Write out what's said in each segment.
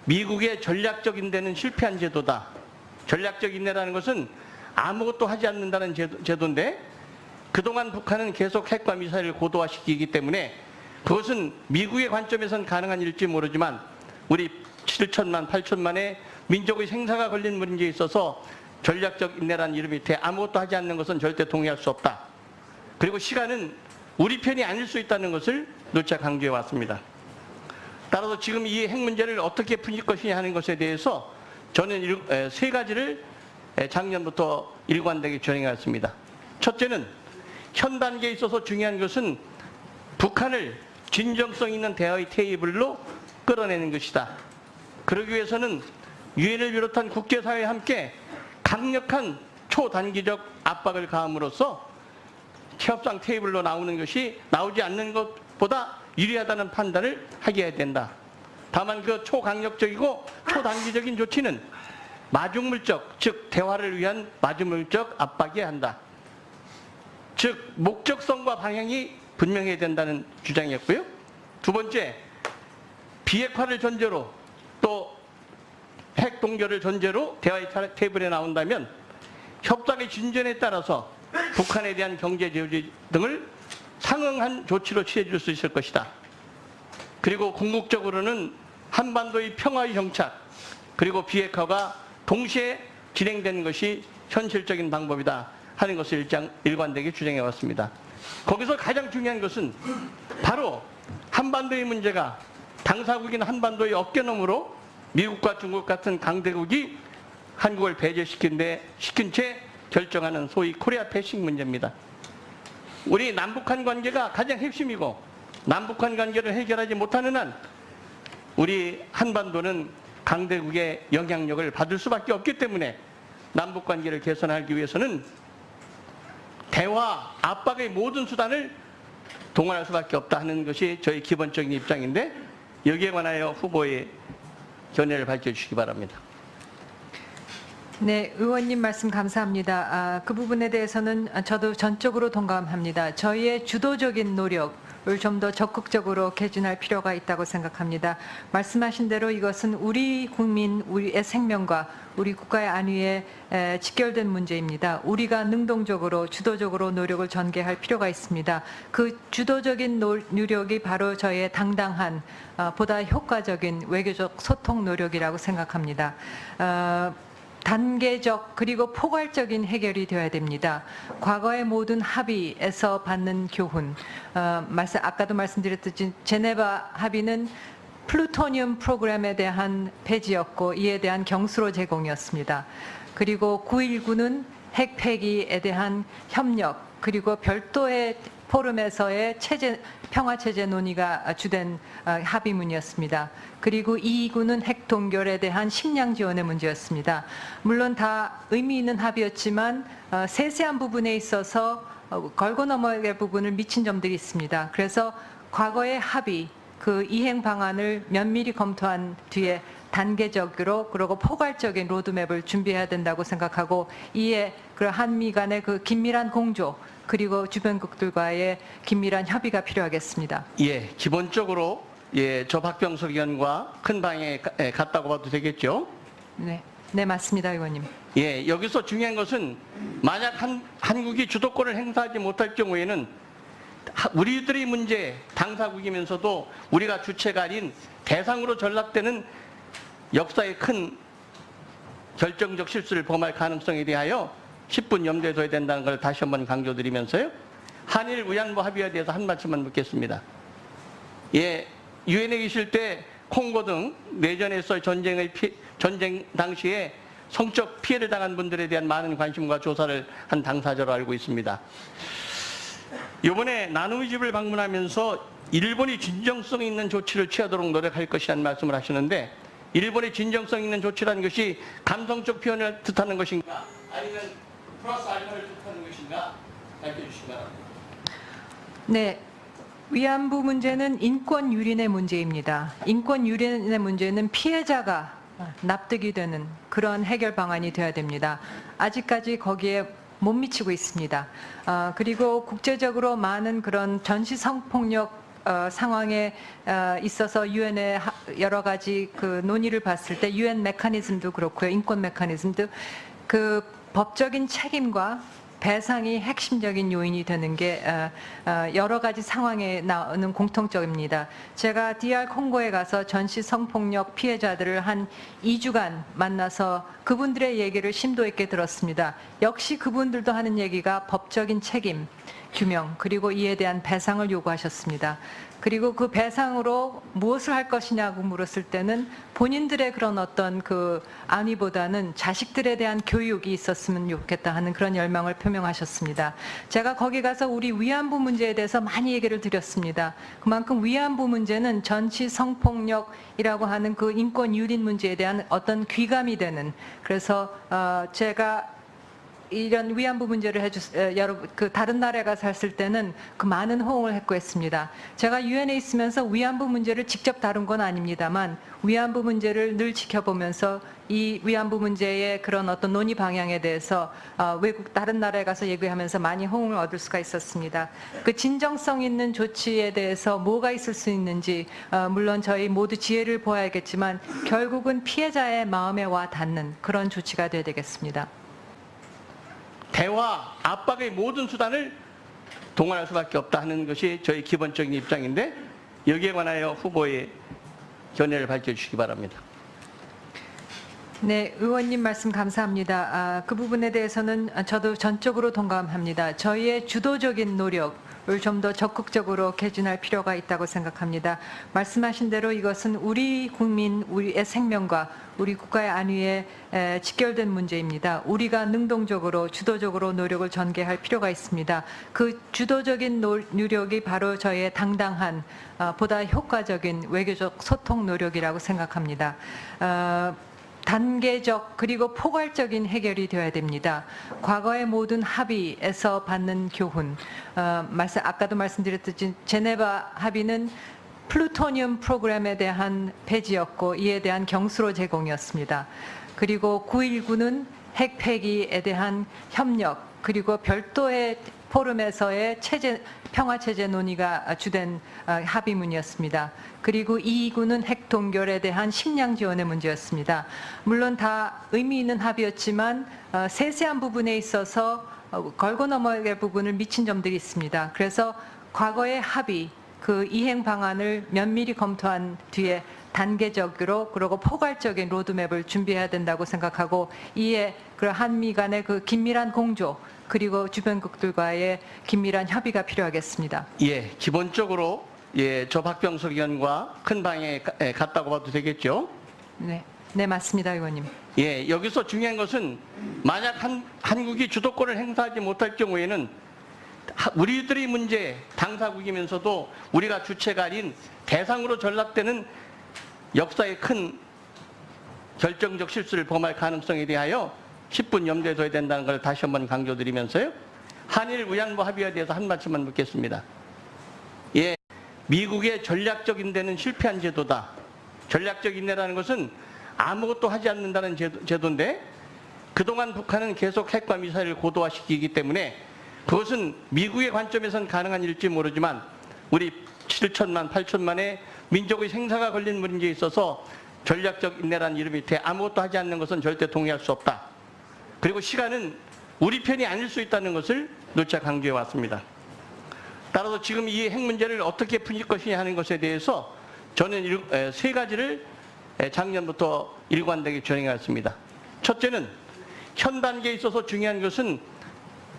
미국의 전략적 인내는 실패한 제도다. 전략적 인내라는 것은 아무것도 하지 않는다는 제도인데 그동안 북한은 계속 핵과 미사일을 고도화시키기 때문에 그것은 미국의 관점에선 가능한 일지 모르지만 우리 7천만, 8천만의 민족의 생사가 걸린 문제에 있어서 전략적 인내라는 이름 밑에 아무것도 하지 않는 것은 절대 동의할 수 없다. 그리고 시간은 우리 편이 아닐 수 있다는 것을 누차 강조해 왔습니다. 따라서 지금 이 핵 문제를 어떻게 풀 것이냐 하는 것에 대해서 저는 세 가지를 작년부터 일관되게 주장해 왔습니다. 첫째는 현 단계에 있어서 중요한 것은 북한을 진정성 있는 대화의 테이블로 끌어내는 것이다. 그러기 위해서는 유엔을 비롯한 국제사회와 함께 강력한 초단기적 압박을 가함으로써 협상 테이블로 나오는 것이 나오지 않는 것보다 유리하다는 판단을 하게 해야 된다. 다만 그 초강력적이고 초단기적인 조치는 마중물적, 즉 대화를 위한 마중물적 압박이어야 한다. 즉 목적성과 방향이 분명해야 된다는 주장이었고요. 두 번째, 비핵화를 전제로 또 핵 동결을 전제로 대화의 테이블에 나온다면 협상의 진전에 따라서 북한에 대한 경제 제재 등을 상응한 조치로 취해 줄 수 있을 것이다. 그리고 궁극적으로는 한반도의 평화의 정착 그리고 비핵화가 동시에 진행되는 것이 현실적인 방법이다 하는 것을 일관되게 주장해 왔습니다. 거기서 가장 중요한 것은 바로 한반도의 문제가 당사국인 한반도의 어깨너머로 미국과 중국 같은 강대국이 한국을 배제시킨 채 결정하는 소위 코리아 패싱 문제입니다. 우리 남북한 관계가 가장 핵심이고 남북한 관계를 해결하지 못하는 한 우리 한반도는 강대국의 영향력을 받을 수밖에 없기 때문에 남북 관계를 개선하기 위해서는 대화, 압박의 모든 수단을 동원할 수밖에 없다 하는 것이 저희 기본적인 입장인데 여기에 관하여 후보의 견해를 밝혀주시기 바랍니다. 네, 의원님 말씀 감사합니다. 그 부분에 대해서는 저도 전적으로 동감합니다. 저희의 주도적인 노력을 좀 더 적극적으로 개진할 필요가 있다고 생각합니다. 말씀하신 대로 이것은 우리 국민, 우리의 생명과 우리 국가의 안위에 직결된 문제입니다. 우리가 능동적으로, 주도적으로 노력을 전개할 필요가 있습니다. 그 주도적인 노력이 바로 저희의 당당한, 보다 효과적인 외교적 소통 노력이라고 생각합니다. 단계적 그리고 포괄적인 해결이 되어야 됩니다. 과거의 모든 합의에서 받는 교훈, 아까도 말씀드렸듯이 제네바 합의는 플루토늄 프로그램에 대한 폐지였고 이에 대한 경수로 제공이었습니다. 그리고 9.19는 핵 폐기에 대한 협력 그리고 별도의 포럼에서의 평화체제 논의가 주된 합의문이었습니다. 그리고 2.29는 핵 동결에 대한 식량 지원의 문제였습니다. 물론 다 의미 있는 합의였지만 세세한 부분에 있어서 걸고 넘어갈 부분을 미친 점들이 있습니다. 그래서 과거의 합의, 그 이행 방안을 면밀히 검토한 뒤에 단계적으로 그리고 포괄적인 로드맵을 준비해야 된다고 생각하고 이에 그 한미 간의 그 긴밀한 공조 그리고 주변국들과의 긴밀한 협의가 필요하겠습니다. 예, 기본적으로 저 박병석 의원과 큰 방에 갔다고 봐도 되겠죠? 네, 네 맞습니다, 의원님. 예, 여기서 중요한 것은 만약 한국이 주도권을 행사하지 못할 경우에는 우리들의 문제, 당사국이면서도 우리가 주체가 아닌 대상으로 전락되는 역사의 큰 결정적 실수를 범할 가능성에 대하여 10분 염두에 둬야 된다는 걸 다시 한번 강조드리면서요. 한일 위안부 합의에 대해서 한 말씀만 묻겠습니다. 예, 유엔에 계실 때 콩고 등 내전에서 전쟁 당시에 성적 피해를 당한 분들에 대한 많은 관심과 조사를 한 당사자로 알고 있습니다. 이번에 나눔의 집을 방문하면서 일본이 진정성 있는 조치를 취하도록 노력할 것이라는 말씀을 하시는데 일본의 진정성 있는 조치라는 것이 감성적 표현을 뜻하는 것인가 아니면 플러스 알파를 뜻하는 것인가 밝혀주시기 바랍니다. 네. 위안부 문제는 인권 유린의 문제입니다. 인권 유린의 문제는 피해자가 납득이 되는 그런 해결 방안이 되어야 됩니다. 아직까지 거기에 못 미치고 있습니다. 그리고 국제적으로 많은 그런 전시 성폭력 상황에 있어서 유엔의 여러 가지 그 논의를 봤을 때 유엔 메커니즘도 그렇고요, 인권 메커니즘도 그 법적인 책임과 배상이 핵심적인 요인이 되는 게 여러 가지 상황에 나오는 공통점입니다. 제가 DR 콩고에 가서 전시 성폭력 피해자들을 한 2주간 만나서 그분들의 얘기를 심도 있게 들었습니다. 역시 그분들도 하는 얘기가 법적인 책임, 규명, 그리고 이에 대한 배상을 요구하셨습니다. 그리고 그 배상으로 무엇을 할 것이냐고 물었을 때는 본인들의 그런 어떤 그 안위보다는 자식들에 대한 교육이 있었으면 좋겠다 하는 그런 열망을 표명하셨습니다. 제가 거기 가서 우리 위안부 문제에 대해서 많이 얘기를 드렸습니다. 그만큼 위안부 문제는 전시 성폭력이라고 하는 그 인권 유린 문제에 대한 어떤 귀감이 되는, 그래서 제가 이런 위안부 문제를 여러분 그 다른 나라에 가서 했을 때는 그 많은 호응을 했고 했습니다. 제가 유엔에 있으면서 위안부 문제를 직접 다룬 건 아닙니다만 위안부 문제를 늘 지켜보면서 이 위안부 문제의 그런 어떤 논의 방향에 대해서 외국 다른 나라에 가서 얘기하면서 많이 호응을 얻을 수가 있었습니다. 그 진정성 있는 조치에 대해서 뭐가 있을 수 있는지 물론 저희 모두 지혜를 보아야겠지만 결국은 피해자의 마음에 와 닿는 그런 조치가 되어야 되겠습니다. 대화, 압박의 모든 수단을 동원할 수밖에 없다 하는 것이 저희 기본적인 입장인데 여기에 관하여 후보의 견해를 밝혀주시기 바랍니다. 네, 의원님 말씀 감사합니다. 그 부분에 대해서는 저도 전적으로 동감합니다. 저희의 주도적인 노력을 좀 더 적극적으로 개진할 필요가 있다고 생각합니다. 말씀하신 대로 이것은 우리 국민, 우리의 생명과 우리 국가의 안위에 직결된 문제입니다. 우리가 능동적으로 주도적으로 노력을 전개할 필요가 있습니다. 그 주도적인 노력이 바로 저희의 당당한 보다 효과적인 외교적 소통 노력이라고 생각합니다. 단계적 그리고 포괄적인 해결이 되어야 됩니다. 과거의 모든 합의에서 받는 교훈, 아까도 말씀드렸듯이 제네바 합의는 플루토늄 프로그램에 대한 폐지였고 이에 대한 경수로 제공이었습니다. 그리고 9.19는 핵 폐기에 대한 협력, 그리고 별도의 포럼에서의 평화체제 논의가 주된 합의문이었습니다. 그리고 2.29는 핵 동결에 대한 식량 지원의 문제였습니다. 물론 다 의미 있는 합의였지만 세세한 부분에 있어서 걸고 넘어갈 부분을 미친 점들이 있습니다. 그래서 과거의 합의, 그 이행 방안을 면밀히 검토한 뒤에 단계적으로 그리고 포괄적인 로드맵을 준비해야 된다고 생각하고 이에 그 한미 간의 그 긴밀한 공조 그리고 주변국들과의 긴밀한 협의가 필요하겠습니다. 예, 기본적으로 저 박병석 의원과 큰 방에 갔다고 봐도 되겠죠? 네, 네 맞습니다, 의원님. 예, 여기서 중요한 것은 만약 한국이 주도권을 행사하지 못할 경우에는 우리들의 문제 당사국이면서도 우리가 주체가 아닌 대상으로 전락되는 역사의 큰 결정적 실수를 범할 가능성에 대하여 10분 염두에 둬야 된다는 걸 다시 한번 강조드리면서요. 한일 위안부 합의에 대해서 한 말씀만 묻겠습니다. 예, 미국의 전략적 인내는 실패한 제도다. 전략적 인내라는 것은 아무것도 하지 않는다는 제도인데 그동안 북한은 계속 핵과 미사일을 고도화시키기 때문에 그것은 미국의 관점에선 가능한 일지 모르지만 우리 7천만, 8천만의 민족의 생사가 걸린 문제에 있어서 전략적 인내라는 이름 밑에 아무것도 하지 않는 것은 절대 동의할 수 없다. 그리고 시간은 우리 편이 아닐 수 있다는 것을 누차 강조해 왔습니다. 따라서 지금 이 핵 문제를 어떻게 풀 것이냐 하는 것에 대해서 저는 세 가지를 작년부터 일관되게 진행해 왔습니다. 첫째는 현 단계에 있어서 중요한 것은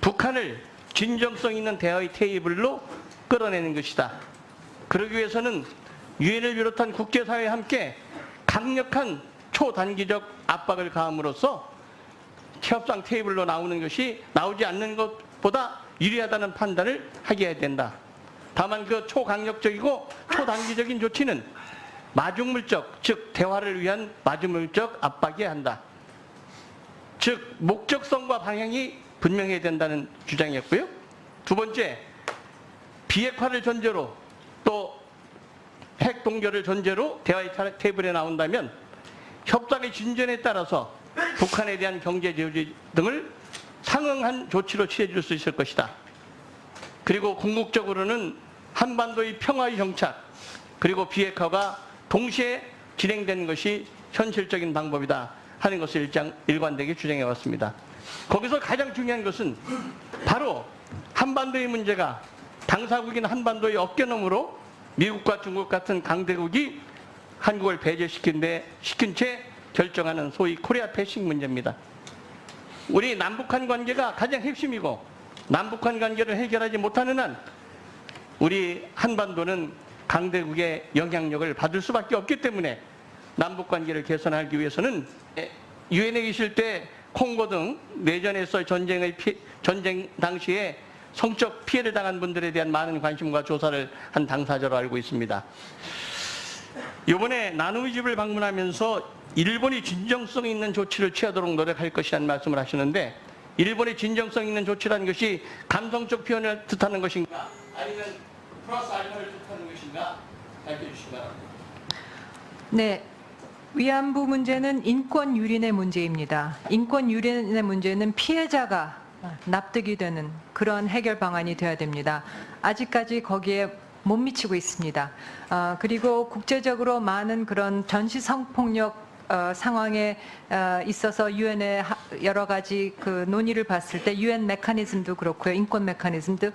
북한을 진정성 있는 대화의 테이블로 끌어내는 것이다. 그러기 위해서는 유엔을 비롯한 국제사회와 함께 강력한 초단기적 압박을 가함으로써 협상 테이블로 나오는 것이 나오지 않는 것보다 유리하다는 판단을 하게 해야 된다. 다만 그 초강력적이고 초단기적인 조치는 마중물적, 즉 대화를 위한 마중물적 압박이어야 한다. 즉 목적성과 방향이 분명해야 된다는 주장이었고요. 두 번째, 비핵화를 전제로 또 핵 동결을 전제로 대화의 테이블에 나온다면 협상의 진전에 따라서 북한에 대한 경제 제재 등을 상응한 조치로 취해 줄 수 있을 것이다. 그리고 궁극적으로는 한반도의 평화의 정착 그리고 비핵화가 동시에 진행되는 것이 현실적인 방법이다 하는 것을 일관되게 주장해 왔습니다. 거기서 가장 중요한 것은 바로 한반도의 문제가 당사국인 한반도의 어깨너머로 미국과 중국 같은 강대국이 한국을 배제시킨 채 결정하는 소위 코리아 패싱 문제입니다. 우리 남북한 관계가 가장 핵심이고 남북한 관계를 해결하지 못하는 한 우리 한반도는 강대국의 영향력을 받을 수밖에 없기 때문에 남북 관계를 개선하기 위해서는 유엔에 계실 때 콩고 등 내전에서 전쟁 당시에 성적 피해를 당한 분들에 대한 많은 관심과 조사를 한 당사자로 알고 있습니다. 이번에 나눔의 집을 방문하면서 일본이 진정성 있는 조치를 취하도록 노력할 것이라는 말씀을 하시는데 일본의 진정성 있는 조치라는 것이 감성적 표현을 뜻하는 것인가 아니면 플러스 알파를 뜻하는 것인가 밝혀주시기 바랍니다. 네. 위안부 문제는 인권 유린의 문제입니다. 인권 유린의 문제는 피해자가 납득이 되는 그런 해결 방안이 되어야 됩니다. 아직까지 거기에 못 미치고 있습니다. 그리고 국제적으로 많은 그런 전시 성폭력 상황에 있어서 유엔의 여러 가지 그 논의를 봤을 때 유엔 메커니즘도 그렇고요. 인권 메커니즘도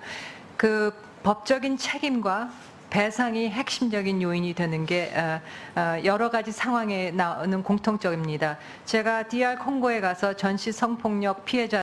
그 법적인 책임과 배상이 핵심적인 요인이 되는 게 여러 가지 상황에 나오는 공통점입니다. 제가 DR 콩고에 가서 전시 성폭력 피해자